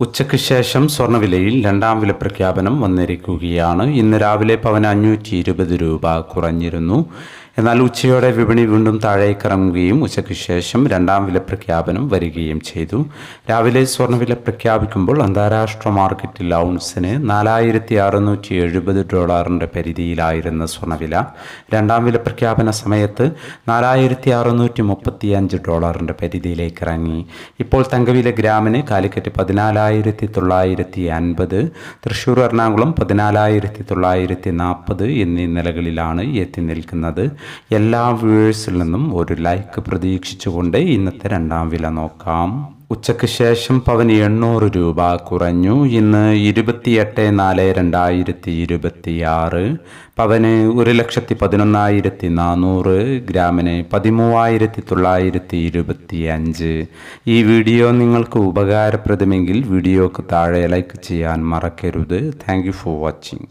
ഉച്ചയ്ക്ക് ശേഷം സ്വർണ്ണവിലയിൽ രണ്ടാം വില പ്രഖ്യാപനം വന്നിരിക്കുകയാണ്. ഇന്ന് രാവിലെ പവന് 520 രൂപ കുറഞ്ഞിരുന്നു. എന്നാൽ ഉച്ചയോടെ വിപണി വീണ്ടും താഴേക്കിറങ്ങുകയും ഉച്ചയ്ക്ക് ശേഷം രണ്ടാം വില പ്രഖ്യാപനം വരികയും ചെയ്തു. രാവിലെ സ്വർണ്ണവില പ്രഖ്യാപിക്കുമ്പോൾ അന്താരാഷ്ട്ര മാർക്കറ്റിൽ ഔൺസിന് $4,670 പരിധിയിലായിരുന്ന സ്വർണ്ണവില രണ്ടാം വില പ്രഖ്യാപന സമയത്ത് $4,635 പരിധിയിലേക്ക് ഇറങ്ങി. ഇപ്പോൾ തങ്കവില ഗ്രാമിന് കാലിക്കറ്റ് 14,950, തൃശ്ശൂർ എറണാകുളം 14,940 എന്നീ നിലകളിലാണ് എത്തി നിൽക്കുന്നത്. എല്ലാ വ്യൂവേഴ്സിൽ നിന്നും ഒരു ലൈക്ക് പ്രതീക്ഷിച്ചുകൊണ്ട് ഇന്നത്തെ രണ്ടാം വില നോക്കാം. ഉച്ചയ്ക്ക് ശേഷം പവന് 800 രൂപ കുറഞ്ഞു. ഇന്ന് 28/4/2026. പവന് 1,11,400, ഗ്രാമിന് 13,925. ഈ വീഡിയോ നിങ്ങൾക്ക് ഉപകാരപ്രദമെങ്കിൽ വീഡിയോക്ക് താഴെ ലൈക്ക് ചെയ്യാൻ മറക്കരുത്. Thank you for watching.